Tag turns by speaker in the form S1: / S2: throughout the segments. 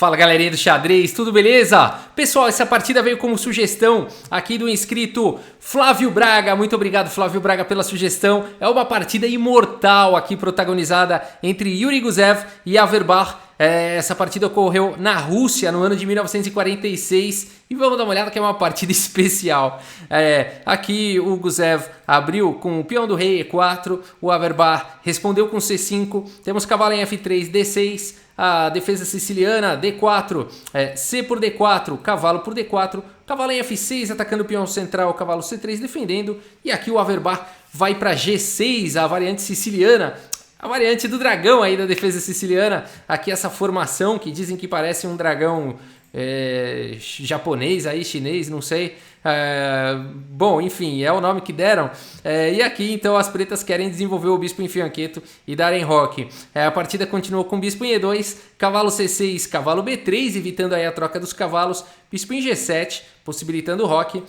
S1: Fala galerinha do xadrez, tudo beleza? Pessoal, essa partida veio como sugestão aqui do inscrito Flávio Braga. Muito obrigado, Flávio Braga, pela sugestão. É uma partida imortal aqui protagonizada entre Yuri Gusev e Averbakh. Essa partida ocorreu na Rússia no ano de 1946 e vamos dar uma olhada que é uma partida especial. Aqui o Gusev abriu com o peão do rei E4, o Averbakh respondeu com C5, temos cavalo em F3, D6, a defesa siciliana, D4, C por D4, cavalo por D4, cavalo em F6 atacando o peão central, cavalo C3 defendendo, e aqui o Averbakh vai para G6, a variante siciliana, a variante do dragão aí da defesa siciliana. Aqui essa formação que dizem que parece um dragão japonês aí, chinês, não sei. Bom, enfim, é o nome que deram. E aqui então as pretas querem desenvolver o bispo em fianqueto e darem roque. A partida continuou com bispo em E2, cavalo C6, cavalo B3, evitando aí a troca dos cavalos, bispo em G7, possibilitando o roque.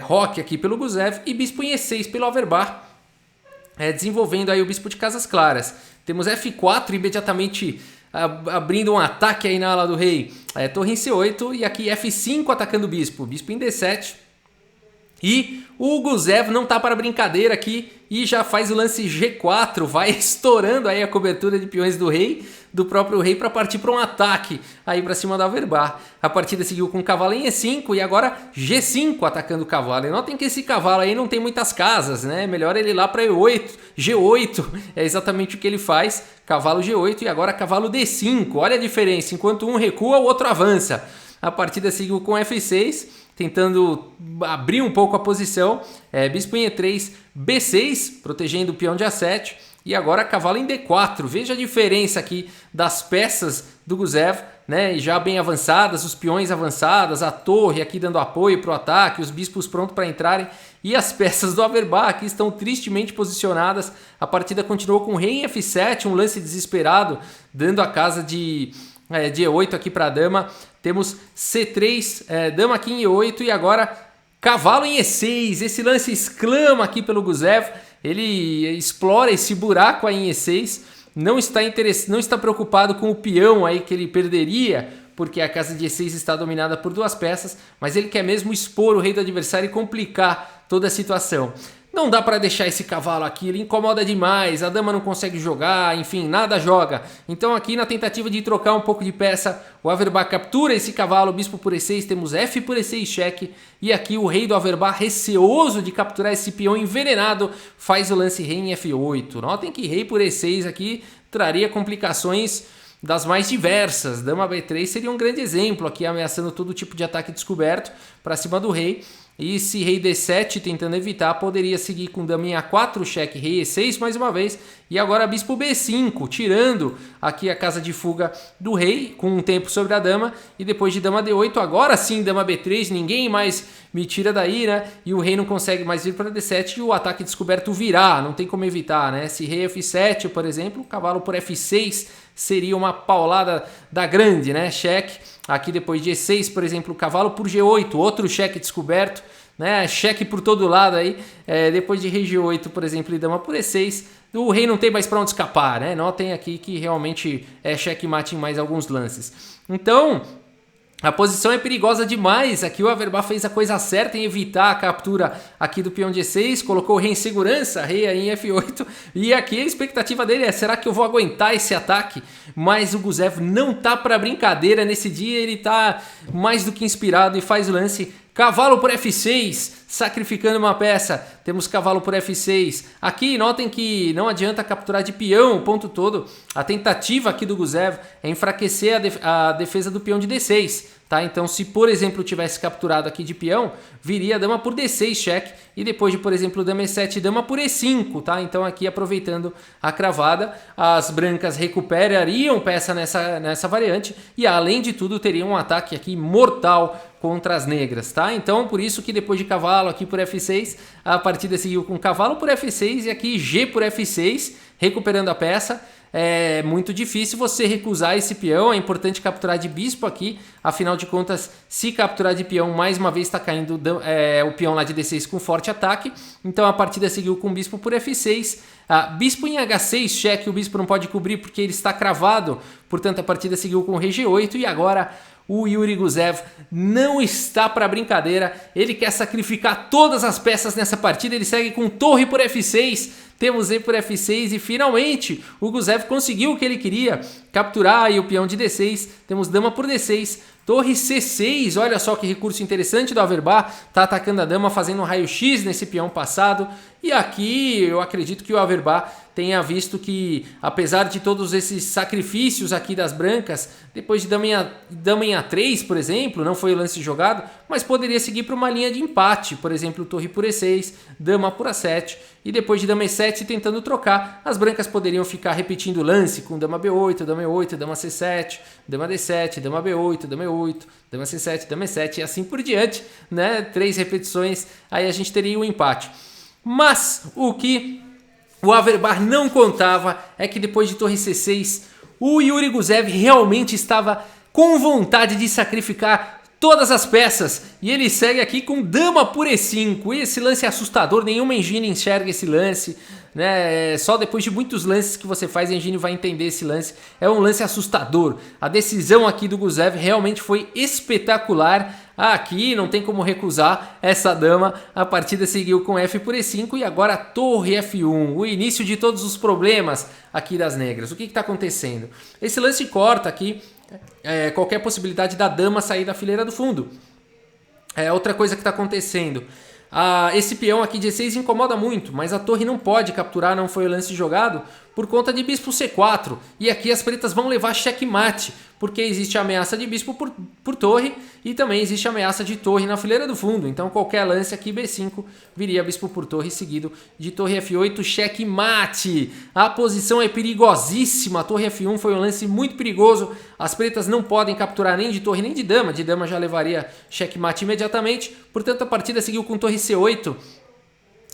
S1: Roque aqui pelo Gusev e bispo em E6 pelo Averbakh. Desenvolvendo aí o bispo de casas claras. Temos F4 imediatamente abrindo um ataque aí na ala do rei. Torre em C8 e aqui F5 atacando o bispo. Bispo em D7. E o Gusev não tá para brincadeira aqui e já faz o lance G4, vai estourando aí a cobertura de peões do próprio rei para partir para um ataque aí para cima do Averbakh. A partida seguiu com o cavalo em E5 e agora G5 atacando o cavalo. E notem que esse cavalo aí não tem muitas casas, né? Melhor ele ir lá para E8, G8, é exatamente o que ele faz. Cavalo G8 e agora cavalo D5. Olha a diferença, enquanto um recua, o outro avança. A partida seguiu com F6, tentando abrir um pouco a posição, bispo em E3, B6, protegendo o peão de A7, e agora cavalo em D4. Veja a diferença aqui das peças do Gusev, né? Já bem avançadas, os peões avançadas, a torre aqui dando apoio para o ataque, os bispos prontos para entrarem, e as peças do Averbakh aqui estão tristemente posicionadas. A partida continuou com rei em F7, um lance desesperado, dando a casa de E8 aqui para a dama. Temos C3, dama aqui em E8 e agora cavalo em E6. Esse lance exclama aqui pelo Gusev. Ele explora esse buraco aí em E6. Não está preocupado com o peão aí que ele perderia, porque a casa de E6 está dominada por duas peças, mas ele quer mesmo expor o rei do adversário e complicar toda a situação. Não dá para deixar esse cavalo aqui, ele incomoda demais, a dama não consegue jogar, enfim, nada joga. Então aqui na tentativa de trocar um pouco de peça, o Averbakh captura esse cavalo, bispo por E6, temos F por E6 cheque. E aqui o rei do Averbakh, receoso de capturar esse peão envenenado, faz o lance rei em F8. Notem que rei por E6 aqui traria complicações das mais diversas. Dama B3 seria um grande exemplo aqui, ameaçando todo tipo de ataque descoberto para cima do rei. E se rei D7 tentando evitar, poderia seguir com dama em A4, cheque, rei E6 mais uma vez. E agora bispo B5, tirando aqui a casa de fuga do rei, com um tempo sobre a dama. E depois de dama D8, agora sim dama B3, ninguém mais me tira daí, né? E o rei não consegue mais vir para D7 e o ataque descoberto virá, não tem como evitar, né? Se rei F7, por exemplo, cavalo por F6 seria uma paulada da grande, né? Cheque. Aqui depois de E6, por exemplo, cavalo por G8, outro cheque descoberto, né? Cheque por todo lado aí. Depois de rei G8, por exemplo, e dama por E6, o rei não tem mais para onde escapar, né? Notem aqui que realmente é checkmate em mais alguns lances. Então, a posição é perigosa demais. Aqui o Averbakh fez a coisa certa em evitar a captura aqui do peão de E6, colocou o rei em segurança, rei aí em F8, e aqui a expectativa dele é, será que eu vou aguentar esse ataque? Mas o Gusev não tá para brincadeira, nesse dia ele tá mais do que inspirado e faz o lance cavalo por F6, sacrificando uma peça. Temos cavalo por F6. Aqui notem que não adianta capturar de peão o ponto todo. A tentativa aqui do Gusev é enfraquecer a defesa do peão de D6. Tá? Então se por exemplo tivesse capturado aqui de peão, viria dama por D6 cheque e depois de por exemplo dama E7, dama por E5, tá? Então aqui aproveitando a cravada, as brancas recuperariam peça nessa variante e além de tudo teriam um ataque aqui mortal contra as negras, tá? Então por isso que depois de cavalo aqui por F6, a partida seguiu com cavalo por F6 e aqui G por F6, recuperando a peça. é muito difícil você recusar esse peão. É importante capturar de bispo aqui, afinal de contas, se capturar de peão, mais uma vez está caindo o peão lá de D6 com forte ataque. Então a partida seguiu com bispo por F6. Bispo em H6, cheque, o bispo não pode cobrir porque ele está cravado, portanto a partida seguiu com rei G8 e agora o Yuri Gusev não está para brincadeira, ele quer sacrificar todas as peças nessa partida, ele segue com torre por F6, temos E por F6 e finalmente o Gusev conseguiu o que ele queria, capturar aí o peão de D6, temos dama por D6, torre C6, olha só que recurso interessante do Averbach, tá atacando a dama, fazendo um raio-x nesse peão passado, e aqui eu acredito que o Averbach tenha visto que, apesar de todos esses sacrifícios aqui das brancas, depois de dama em A3, por exemplo, não foi o lance jogado, mas poderia seguir para uma linha de empate, por exemplo, torre por E6, dama por A7, e depois de dama E7 tentando trocar, as brancas poderiam ficar repetindo o lance com dama B8, dama E8, dama C7, dama D7, dama B8, dama E8, dama C7, dama E7 e assim por diante, né? 3 repetições, aí a gente teria um empate. Mas o que o Averbach não contava é que depois de torre C6, o Yuri Gusev realmente estava com vontade de sacrificar todas as peças. E ele segue aqui com dama por E5. E esse lance é assustador, nenhuma engine enxerga esse lance, né? Só depois de muitos lances que você faz, a engine vai entender esse lance. É um lance assustador. A decisão aqui do Gusev realmente foi espetacular. Aqui não tem como recusar essa dama. A partida seguiu com F por E5 e agora torre F1. O início de todos os problemas aqui das negras. O que está acontecendo? Esse lance corta aqui qualquer possibilidade da dama sair da fileira do fundo. Outra coisa que está acontecendo. Esse peão aqui de E6 incomoda muito, mas a torre não pode capturar, não foi o lance jogado, por conta de bispo C4. E aqui as pretas vão levar checkmate, porque existe a ameaça de bispo por torre e também existe a ameaça de torre na fileira do fundo. Então qualquer lance aqui B5 viria bispo por torre seguido de torre F8, checkmate. A posição é perigosíssima, a torre F1 foi um lance muito perigoso. As pretas não podem capturar nem de torre nem de dama já levaria checkmate imediatamente. Portanto a partida seguiu com torre C8.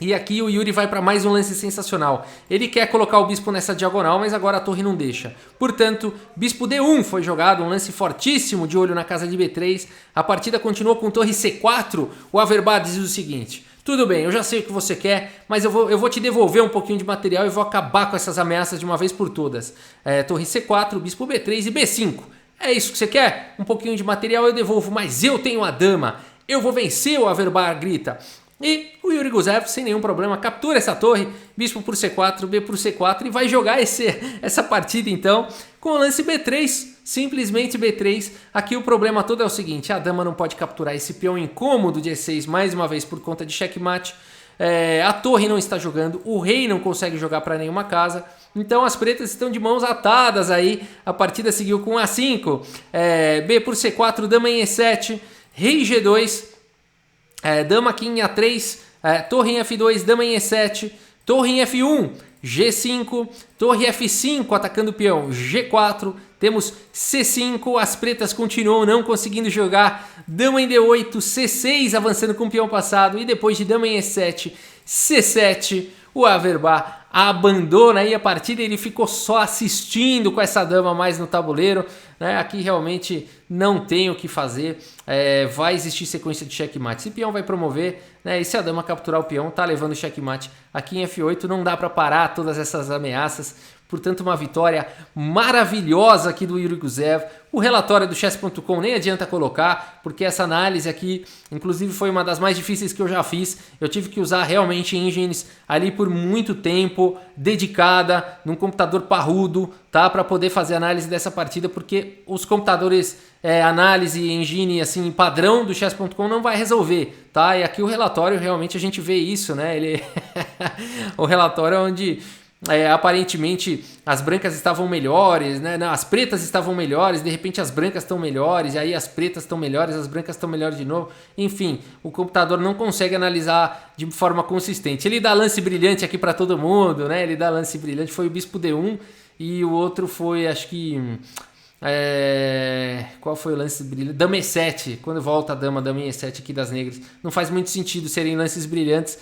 S1: E aqui o Yuri vai para mais um lance sensacional. Ele quer colocar o bispo nessa diagonal, mas agora a torre não deixa. Portanto, bispo D1 foi jogado, um lance fortíssimo de olho na casa de B3. A partida continuou com torre C4. O Averbach diz o seguinte: tudo bem, eu já sei o que você quer, mas eu vou te devolver um pouquinho de material e vou acabar com essas ameaças de uma vez por todas. Torre C4, bispo B3 e B5. É isso que você quer? Um pouquinho de material eu devolvo, mas eu tenho a dama. Eu vou vencer, o Averbach grita. E o Yuri Gusev, sem nenhum problema, captura essa torre, bispo por C4, B por C4 e vai jogar essa partida então com o lance B3, simplesmente B3. Aqui o problema todo é o seguinte: a dama não pode capturar esse peão incômodo de E6 mais uma vez por conta de checkmate. A torre não está jogando, o rei não consegue jogar para nenhuma casa. Então as pretas estão de mãos atadas aí. A partida seguiu com A5, B por C4, dama em E7, rei G2. Dama aqui em A3, torre em F2, dama em E7, torre em F1, G5, torre F5 atacando o peão, G4, temos C5, as pretas continuam não conseguindo jogar, dama em D8, C6 avançando com o peão passado e depois de dama em E7, C7, o Averbach abandona aí a partida, ele ficou só assistindo com essa dama mais no tabuleiro, né? Aqui realmente não tem o que fazer, vai existir sequência de checkmate, esse peão vai promover, né? E se a dama capturar o peão, tá levando checkmate aqui em F8, não dá para parar todas essas ameaças. Portanto, uma vitória maravilhosa aqui do Yuri Gusev. O relatório do chess.com nem adianta colocar, porque essa análise aqui, inclusive, foi uma das mais difíceis que eu já fiz. Eu tive que usar realmente engines ali por muito tempo, dedicada, num computador parrudo, tá? Para poder fazer análise dessa partida, porque os computadores análise engine assim padrão do chess.com não vai resolver, tá? E aqui o relatório realmente a gente vê isso, né? Ele o relatório onde aparentemente as brancas estavam melhores, né? Não, as pretas estavam melhores, de repente as brancas estão melhores, e aí as pretas estão melhores, as brancas estão melhores de novo. Enfim, o computador não consegue analisar de forma consistente. Ele dá lance brilhante aqui para todo mundo, né? Ele dá lance brilhante, foi o bispo D1 e o outro foi, acho que qual foi o lance brilhante? Dama E7, quando volta a dama E7 aqui das negras. Não faz muito sentido serem lances brilhantes.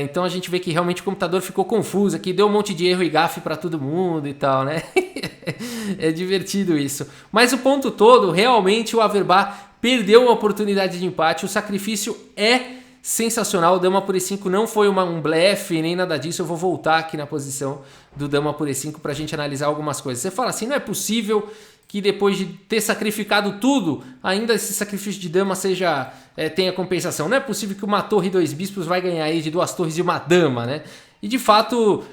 S1: Então a gente vê que realmente o computador ficou confuso aqui, deu um monte de erro e gafe para todo mundo e tal, né? É divertido isso. Mas o ponto todo, realmente o Averbach perdeu uma oportunidade de empate. O sacrifício é sensacional. O dama por E5 não foi um blefe, nem nada disso. Eu vou voltar aqui na posição do dama por E5 para a gente analisar algumas coisas. Você fala assim, não é possível que depois de ter sacrificado tudo, ainda esse sacrifício de dama tenha compensação. Não é possível que uma torre e 2 bispos vai ganhar aí de 2 torres e uma dama, né? E de fato,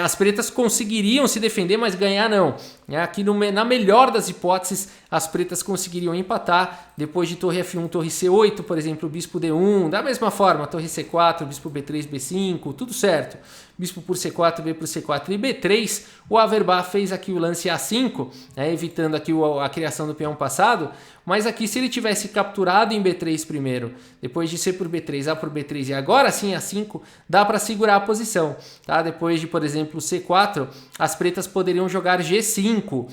S1: as pretas conseguiriam se defender, mas ganhar não. Aqui na melhor das hipóteses, as pretas conseguiriam empatar. Depois de torre F1, torre C8, por exemplo, bispo D1. Da mesma forma, torre C4, bispo B3, B5, tudo certo. Bispo por C4, B por C4 e B3. O Averbach fez aqui o lance A5, evitando aqui a criação do peão passado. Mas aqui, se ele tivesse capturado em B3 primeiro, depois de C por B3, A por B3 e agora sim A5, dá para segurar a posição. Tá? Depois de, por exemplo, C4, as pretas poderiam jogar G5,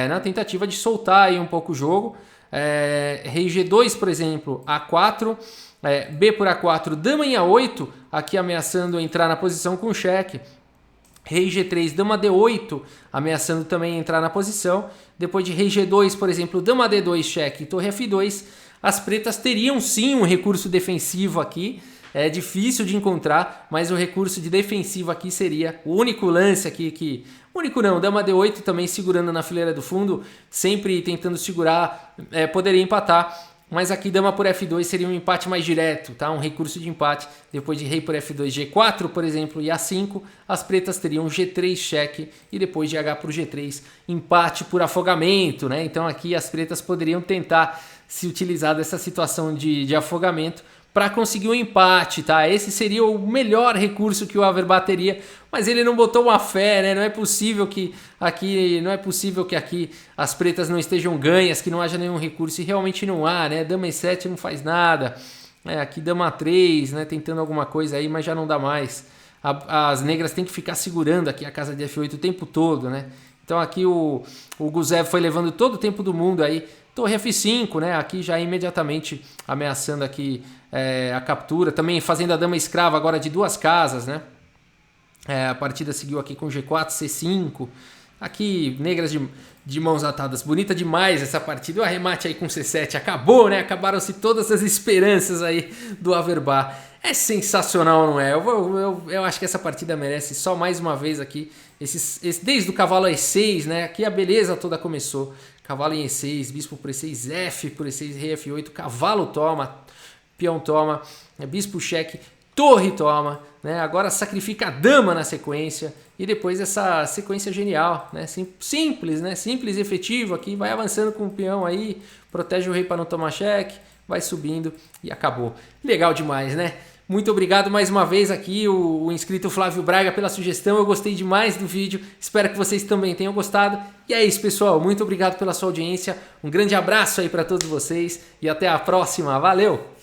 S1: na tentativa de soltar aí um pouco o jogo. Rei G2, por exemplo, A4, B por A4, dama em A8, aqui ameaçando entrar na posição com cheque. Rei G3, dama D8, ameaçando também entrar na posição. Depois de rei G2, por exemplo, dama D2, cheque, torre F2, as pretas teriam sim um recurso defensivo aqui. É difícil de encontrar, mas o recurso de defensivo aqui seria o único lance aqui único não, dama D8 também segurando na fileira do fundo, sempre tentando segurar, poderia empatar. Mas aqui dama por F2 seria um empate mais direto, tá? Um recurso de empate. Depois de rei por F2, G4, por exemplo, e A5, as pretas teriam G3 cheque e depois de H por G3, empate por afogamento, né? Então aqui as pretas poderiam tentar se utilizar dessa situação de afogamento para conseguir um empate, tá? Esse seria o melhor recurso que o Averbach teria, mas ele não botou uma fé, né? Não é possível que aqui as pretas não estejam ganhas, que não haja nenhum recurso, e realmente não há, né? Dama E7 não faz nada, aqui dama A3, né? Tentando alguma coisa aí, mas já não dá mais. As negras têm que ficar segurando aqui a casa de F8 o tempo todo, né? Então aqui o Gusev foi levando todo o tempo do mundo aí. Torre F5, né? Aqui já imediatamente ameaçando aqui a captura. Também fazendo a dama escrava agora de 2 casas, né? A partida seguiu aqui com G4, C5. Aqui, negras de mãos atadas. Bonita demais essa partida. O arremate aí com C7 acabou, né? Acabaram-se todas as esperanças aí do Averbach. É sensacional, não é? Eu acho que essa partida merece só mais uma vez aqui. Desde o cavalo E6, né? Aqui a beleza toda começou. Cavalo em E6, bispo por E6, F por E6, rei F8, cavalo toma, peão toma, bispo cheque, torre toma, né? Agora sacrifica a dama na sequência e depois essa sequência genial, né? Simples, né? Simples e efetivo aqui, vai avançando com o peão aí, protege o rei para não tomar cheque, vai subindo e acabou. Legal demais, né? Muito obrigado mais uma vez aqui, o inscrito Flávio Braga, pela sugestão. Eu gostei demais do vídeo, espero que vocês também tenham gostado. E é isso, pessoal. Muito obrigado pela sua audiência. Um grande abraço aí para todos vocês e até a próxima. Valeu!